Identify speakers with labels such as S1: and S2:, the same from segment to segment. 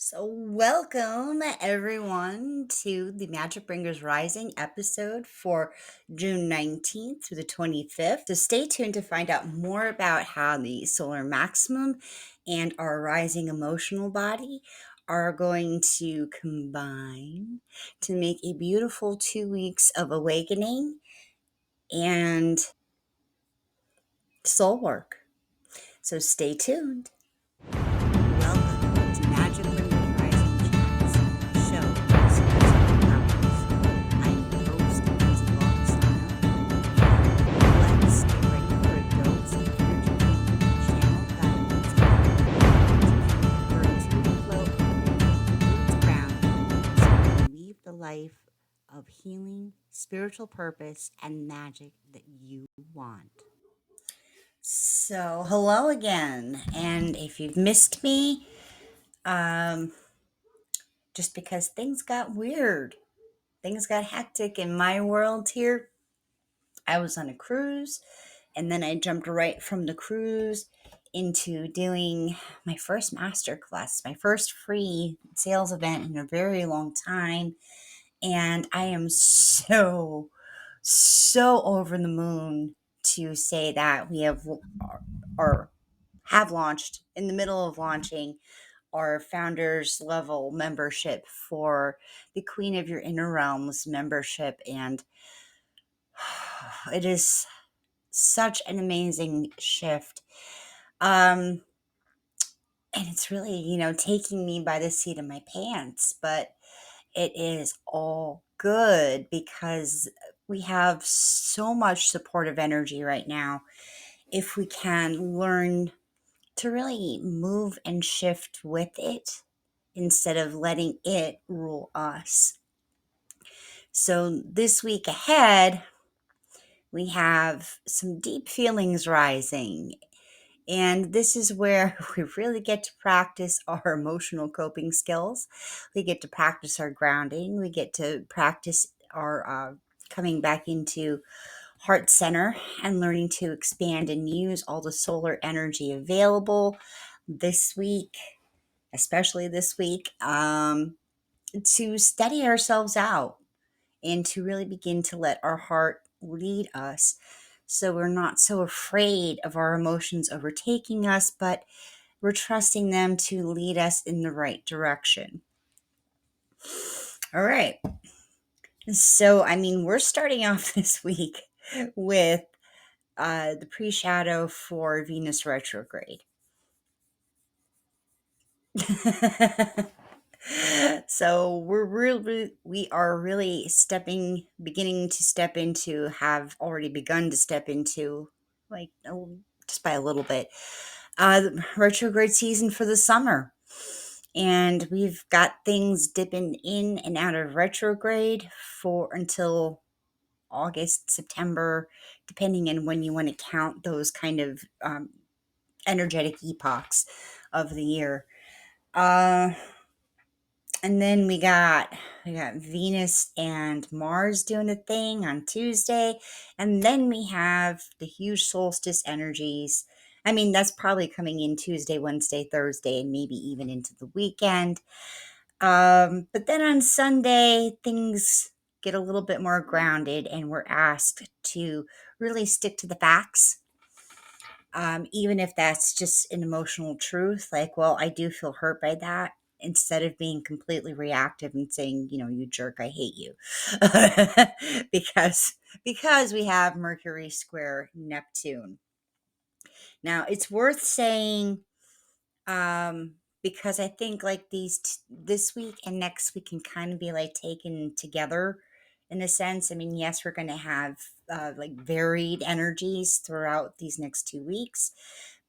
S1: So, welcome everyone to the Magic Bringers Rising episode for June 19th through the 25th. So, stay tuned to find out more about how the solar maximum and our rising emotional body are going to combine to make a beautiful 2 weeks of awakening and soul work. So, stay tuned. Welcome to Magic Bringers Rising Chats show. I'm your host, Lindsay Longstyle. Let's get ready for a dose of energy, channel guidance, for intuitive flow, roots grounding, so you can leave the life of healing, spiritual purpose, and magic that you want. So, hello again. And if you've missed me, um, just because things got weird, things got hectic in my world here. I was on a cruise, and then I jumped right from the cruise into doing my first master class, my first free sales event in a very long time. And I am so over the moon to say that we have or have launched, in the middle of launching, our founders level membership for the Queen of Your Inner Realms membership. And it is such an amazing shift. And it's really, taking me by the seat of my pants, but it is all good because we have so much supportive energy right now. If we can learn to really move and shift with it instead of letting it rule us. So, this week ahead, we have some deep feelings rising. And this is where we really get to practice our emotional coping skills. We get to practice our grounding. We get to practice our coming back into heart center and learning to expand and use all the solar energy available this week, especially this week, to steady ourselves out and to really begin to let our heart lead us, so we're not so afraid of our emotions overtaking us, but we're trusting them to lead us in the right direction. All right. So, we're starting off this week with the pre-shadow for Venus retrograde. So we are really beginning to step into, have already begun to step into, like, just by a little bit, the retrograde season for the summer. And we've got things dipping in and out of retrograde for until August, September, depending on when you want to count those kind of energetic epochs of the year. And then we got Venus and Mars doing a thing on Tuesday. And then we have the huge solstice energies. That's probably coming in Tuesday, Wednesday, Thursday, and maybe even into the weekend. But then on Sunday, things get a little bit more grounded, and we're asked to really stick to the facts. Even if that's just an emotional truth, like, well, I do feel hurt by that, instead of being completely reactive and saying, you jerk, I hate you. because we have Mercury square Neptune. Now, it's worth saying, because I think like this week and next week can kind of be like taken together in a sense. Yes, we're going to have like varied energies throughout these next 2 weeks,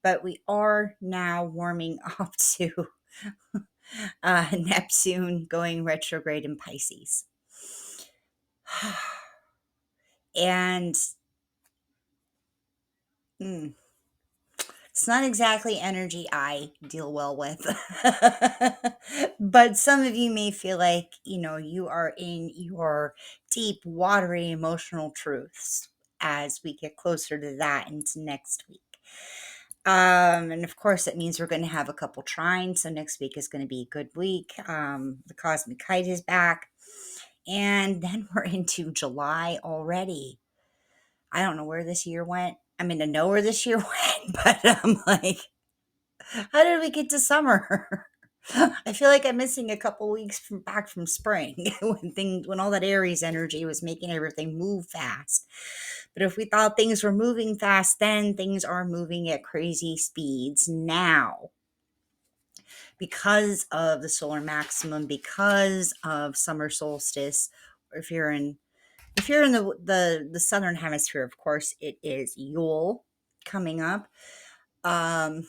S1: but we are now warming up to Neptune going retrograde in Pisces. And it's not exactly energy I deal well with. But some of you may feel like, you are in your deep, watery, emotional truths as we get closer to that into next week. And of course, that means we're going to have a couple trines. So next week is going to be a good week. The cosmic kite is back. And then we're into July already. I don't know where this year went. I mean, I know where this year went, but I'm like, how did we get to summer? I feel like I'm missing a couple weeks back from spring when all that Aries energy was making everything move fast. But if we thought things were moving fast then, things are moving at crazy speeds now because of the solar maximum, because of summer solstice. Or if you're in the southern hemisphere, of course, it is Yule coming up. Um,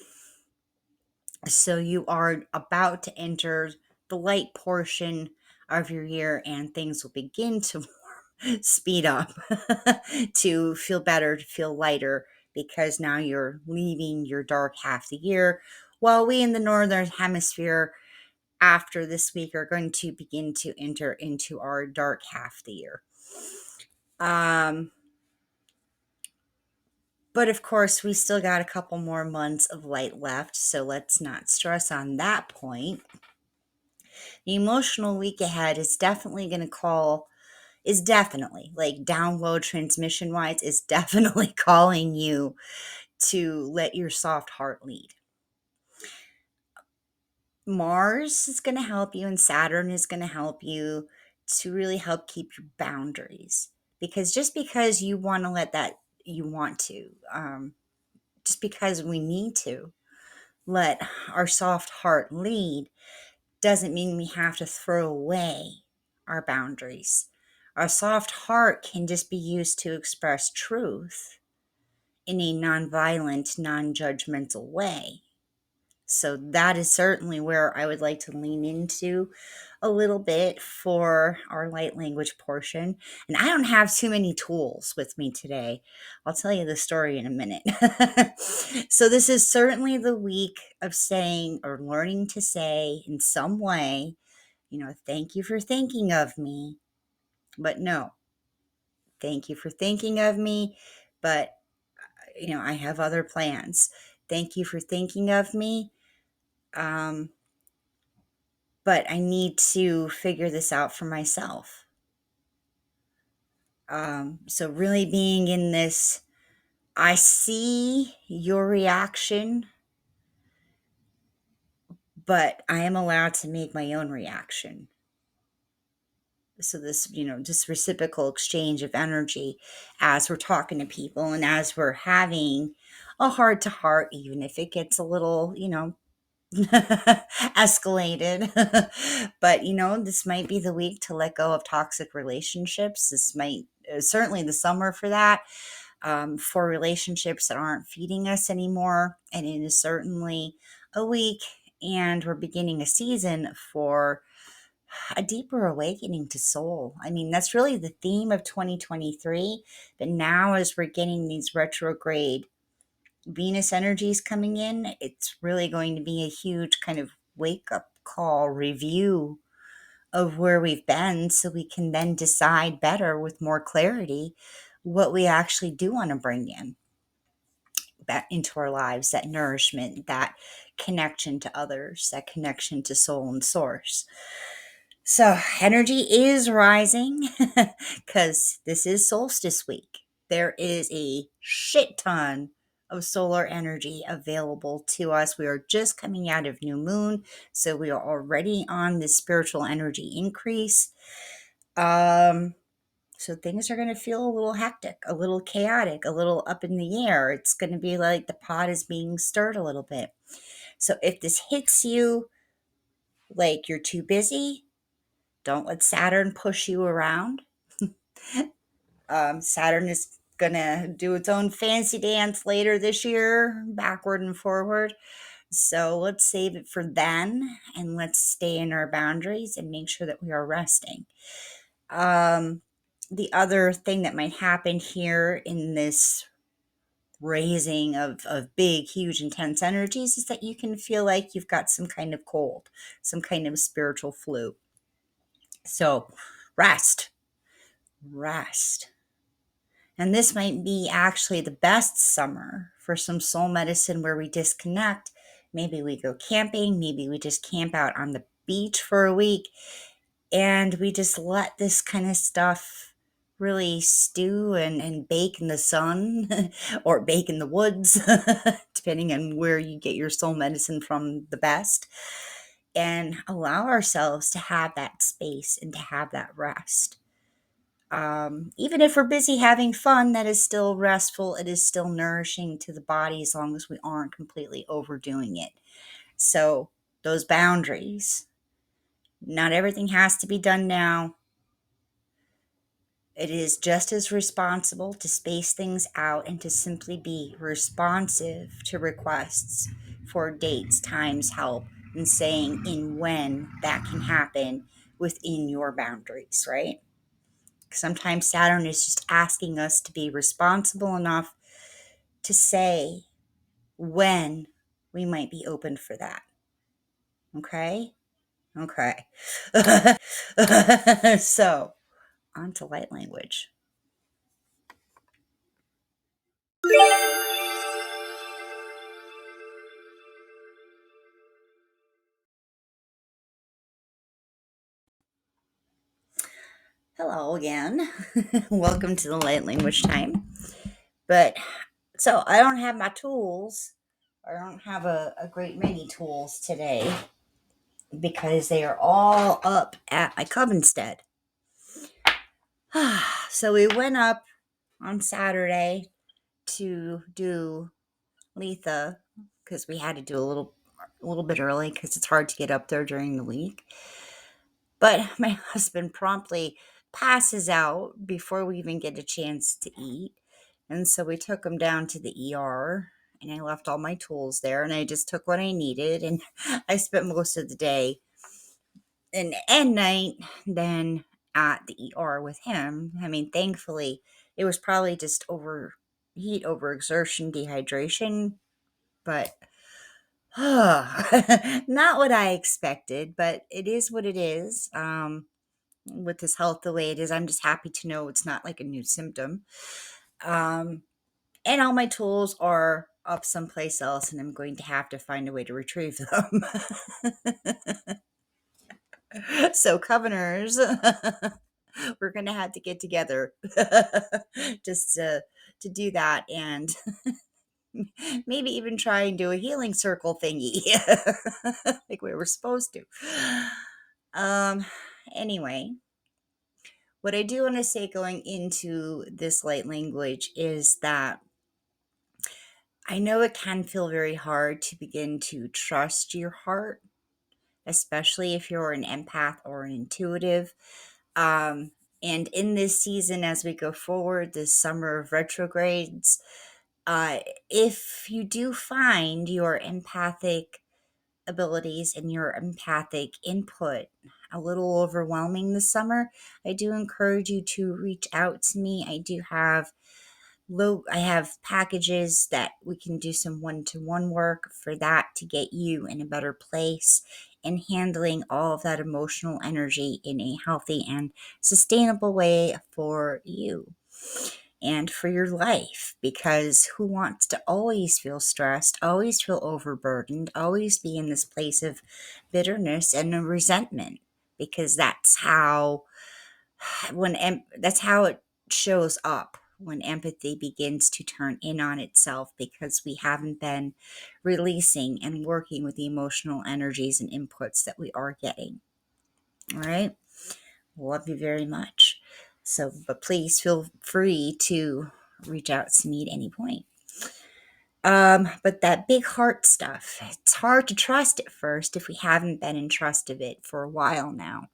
S1: so you are about to enter the light portion of your year, and things will begin to speed up to feel better, to feel lighter, because now you're leaving your dark half the year. While we in the northern hemisphere, after this week, are going to begin to enter into our dark half the year. Um, but of course, we still got a couple more months of light left, so let's not stress on that point. The emotional week ahead is definitely going to is definitely, like, download transmission wise, is definitely calling you to let your soft heart lead. Mars is going to help you, and Saturn is going to help you to really help keep your boundaries. Because just because you want to you want to, just because we need to let our soft heart lead, doesn't mean we have to throw away our boundaries. Our soft heart can just be used to express truth in a non-violent, non-judgmental way. So that is certainly where I would like to lean into a little bit for our light language portion. And I don't have too many tools with me today. I'll tell you the story in a minute. So this is certainly the week of saying, or learning to say in some way, thank you for thinking of me, but no, thank you for thinking of me, but I have other plans. Thank you for thinking of me. But I need to figure this out for myself. So really being in this, I see your reaction, but I am allowed to make my own reaction. So this, just reciprocal exchange of energy as we're talking to people and as we're having a heart to heart, even if it gets a little, escalated. But this might be the week to let go of toxic relationships. This might certainly the summer for that, for relationships that aren't feeding us anymore. And it is certainly a week, and we're beginning a season for a deeper awakening to soul. I mean, that's really the theme of 2023. But now, as we're getting these retrograde Venus energies coming in, it's really going to be a huge kind of wake up call review of where we've been, so we can then decide better with more clarity what we actually do want to bring in back into our lives, that nourishment, that connection to others, that connection to soul and source. So energy is rising because this is solstice week. There is a shit ton of solar energy available to us. We are just coming out of new moon, so we are already on this spiritual energy increase. So things are going to feel a little hectic, a little chaotic, a little up in the air. It's going to be like the pot is being stirred a little bit. So if this hits you like you're too busy, don't let Saturn push you around. Saturn is going to do its own fancy dance later this year, backward and forward. So let's save it for then, and let's stay in our boundaries and make sure that we are resting. The other thing that might happen here in this raising of big, huge, intense energies is that you can feel like you've got some kind of cold, some kind of spiritual flu. So rest. And this might be actually the best summer for some soul medicine where we disconnect. Maybe we go camping, maybe we just camp out on the beach for a week, and we just let this kind of stuff really stew and bake in the sun or bake in the woods, depending on where you get your soul medicine from the best, and allow ourselves to have that space and to have that rest. Even if we're busy having fun, that is still restful. It is still nourishing to the body as long as we aren't completely overdoing it. So, those boundaries. Not everything has to be done now. It is just as responsible to space things out and to simply be responsive to requests for dates, times, help, and saying in when that can happen within your boundaries, right? Sometimes Saturn is just asking us to be responsible enough to say when we might be open for that. Okay? Okay. So, on to light language. Hello again. Welcome to the light language time. But so I don't have my tools. I don't have a great many tools today because they are all up at my Covenstead. So we went up on Saturday to do Letha because we had to do a little bit early because it's hard to get up there during the week. But my husband promptly passes out before we even get a chance to eat. And so we took him down to the ER, and I left all my tools there, and I just took what I needed. And I spent most of the day and night then at the ER with him. I mean, thankfully, it was probably just overheat, overexertion, dehydration, but not what I expected, but it is what it is. With his health the way it is, I'm just happy to know it's not like a new symptom. Um, and all my tools are up someplace else, and I'm going to have to find a way to retrieve them. So, Coveners, we're going to have to get together just to do that, and maybe even try and do a healing circle thingy like we were supposed to. Um, anyway, what I do want to say going into this light language is that I know it can feel very hard to begin to trust your heart, especially if you're an empath or an intuitive. Um, and in this season, as we go forward, this summer of retrogrades, uh, if you do find your empathic abilities and your empathic input a little overwhelming this summer, I do encourage you to reach out to me. I have packages that we can do some one-to-one work for that to get you in a better place and handling all of that emotional energy in a healthy and sustainable way for you and for your life, because who wants to always feel stressed, always feel overburdened, always be in this place of bitterness and resentment, because that's how it shows up when empathy begins to turn in on itself, because we haven't been releasing and working with the emotional energies and inputs that we are getting. All right. Love you very much. So, but please feel free to reach out to me at any point. But that big heart stuff, it's hard to trust at first if we haven't been in trust of it for a while now.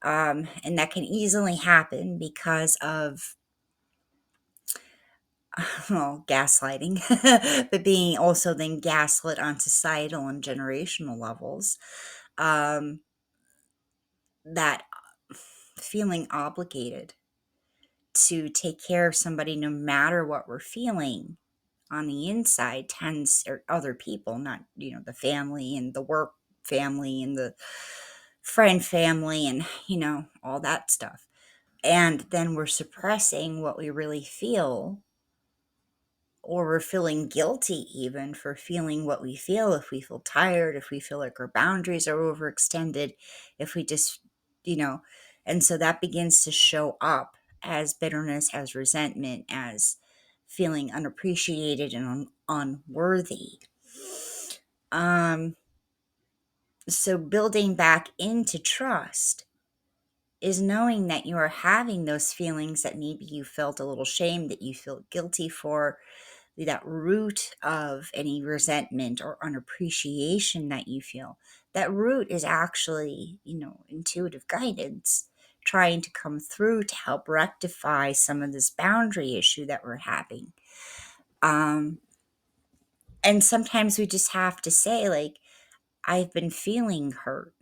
S1: And that can easily happen because of, well, gaslighting, but being also then gaslit on societal and generational levels. That feeling obligated to take care of somebody no matter what we're feeling on the inside tends, or other people, not, the family and the work family and the friend family and, all that stuff. And then we're suppressing what we really feel, or we're feeling guilty even for feeling what we feel. If we feel tired, if we feel like our boundaries are overextended, if we just, you know, and so that begins to show up as bitterness, as resentment, as feeling unappreciated and unworthy. Um, so building back into trust is knowing that you are having those feelings that maybe you felt a little shame, that you feel guilty for, that root of any resentment or unappreciation that you feel. That root is actually, intuitive guidance trying to come through to help rectify some of this boundary issue that we're having. And sometimes we just have to say, like, I've been feeling hurt,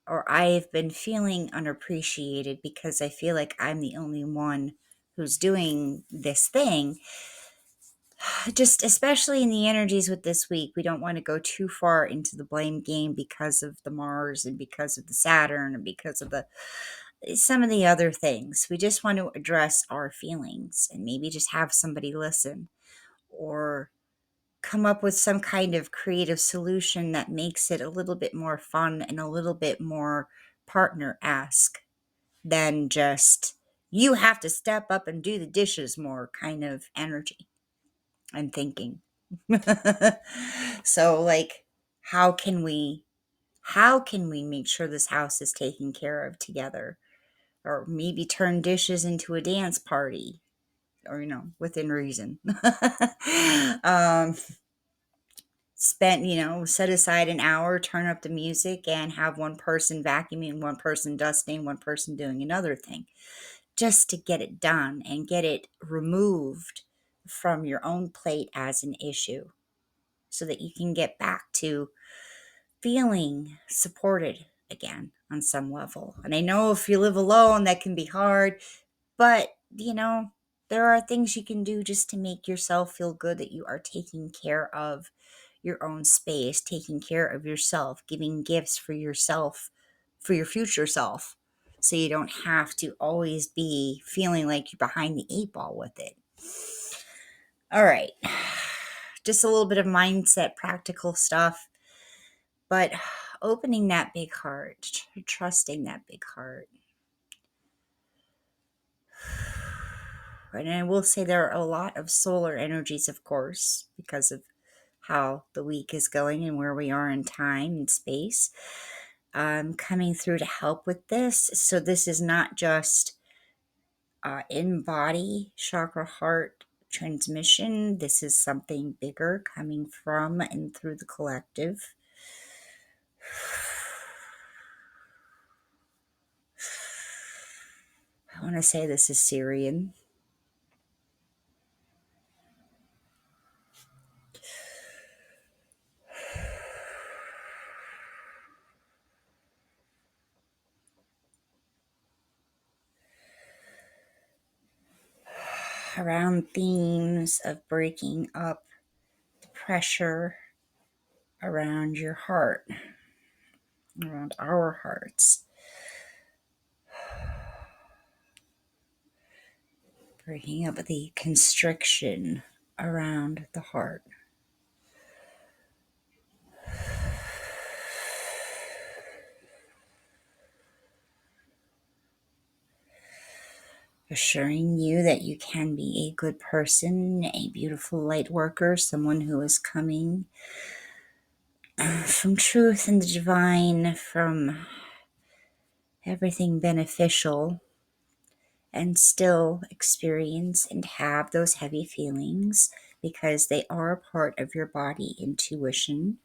S1: or I've been feeling unappreciated because I feel like I'm the only one who's doing this thing. Just especially in the energies with this week, we don't want to go too far into the blame game because of the Mars and because of the Saturn and because of the some of the other things. We just want to address our feelings and maybe just have somebody listen, or come up with some kind of creative solution that makes it a little bit more fun and a little bit more partner-esque than just you have to step up and do the dishes more kind of energy and thinking. So, like, how can we make sure this house is taken care of together, or maybe turn dishes into a dance party, or within reason. um Spent, set aside an hour, turn up the music, and have one person vacuuming, one person dusting, one person doing another thing, just to get it done and get it removed from your own plate as an issue, so that you can get back to feeling supported again on some level. And I know if you live alone, that can be hard, but there are things you can do just to make yourself feel good, that you are taking care of your own space, taking care of yourself, giving gifts for yourself, for your future self, so you don't have to always be feeling like you're behind the eight ball with it. All right. Just a little bit of mindset, practical stuff, but opening that big heart, trusting that big heart. And I will say there are a lot of solar energies, of course, because of how the week is going and where we are in time and space, coming through to help with this. So this is not just in body chakra heart transmission. This is something bigger coming from and through the collective. I want to say this is Syrian. Around themes of breaking up the pressure around your heart, around our hearts. Breaking up the constriction around the heart. Assuring you that you can be a good person, a beautiful light worker, someone who is coming from truth and the divine, from everything beneficial, and still experience and have those heavy feelings because they are a part of your body intuition.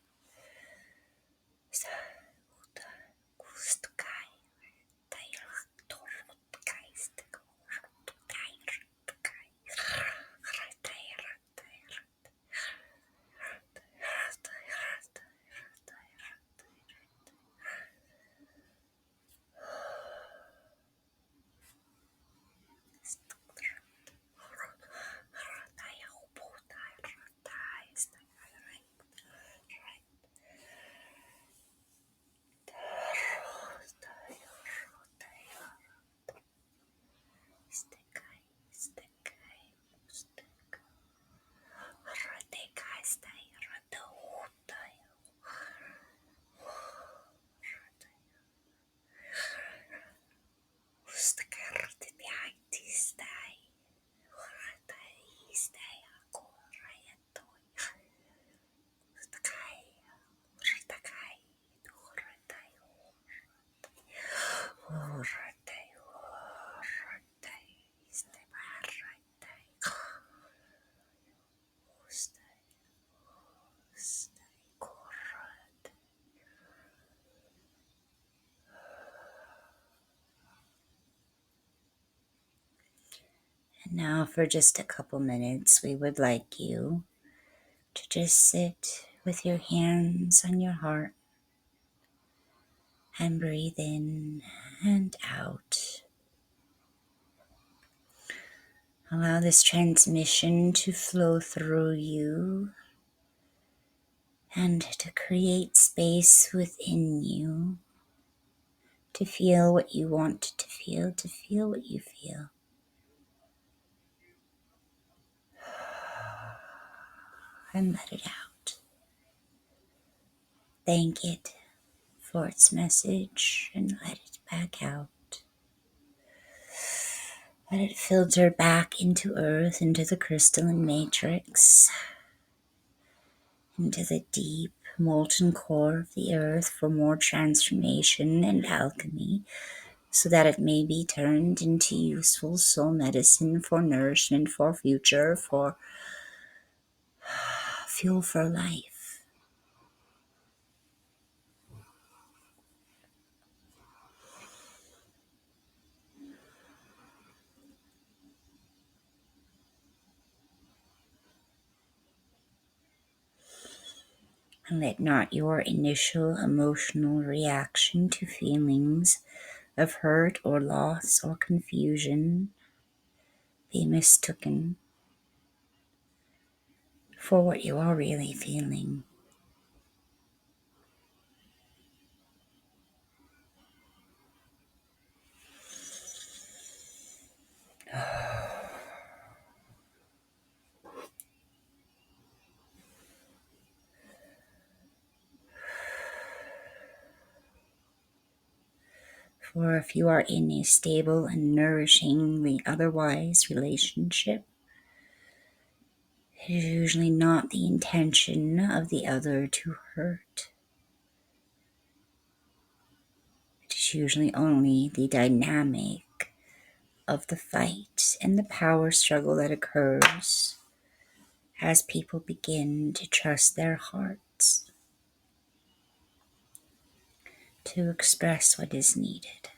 S1: And now, for just a couple minutes, we would like you to just sit with your hands on your heart and breathe in and out. Allow this transmission to flow through you and to create space within you to feel what you want to feel what you feel. And let it out. Thank it for its message and let it back out. Let it filter back into earth, into the crystalline matrix, into the deep molten core of the earth for more transformation and alchemy, so that it may be turned into useful soul medicine for nourishment, for future, for fuel for life. And let not your initial emotional reaction to feelings of hurt or loss or confusion be mistaken for what you are really feeling. For if you are in a stable and nourishingly otherwise relationship, it is usually not the intention of the other to hurt. It is usually only the dynamic of the fight and the power struggle that occurs as people begin to trust their hearts to express what is needed.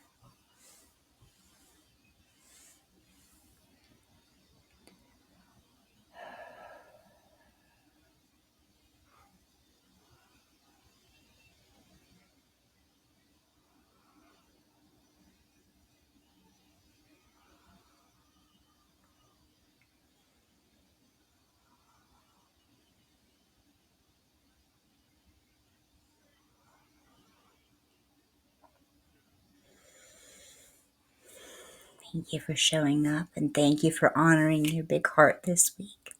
S1: Thank you for showing up, and thank you for honoring your big heart this week.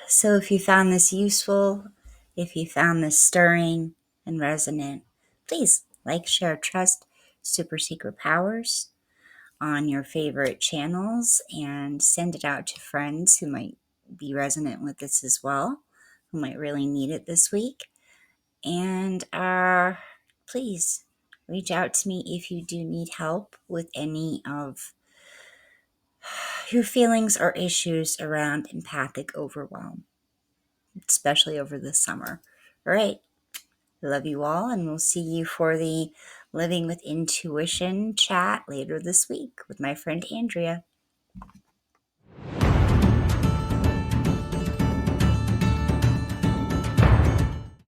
S1: So if you found this useful, if you found this stirring and resonant, please like, share, trust Super Secret Powers on your favorite channels and send it out to friends who might be resonant with this as well, who might really need it this week. And please reach out to me if you do need help with any of your feelings or issues around empathic overwhelm, especially over the summer. All right. Love you all, and we'll see you for the Living with Intuition chat later this week with my friend Andrea.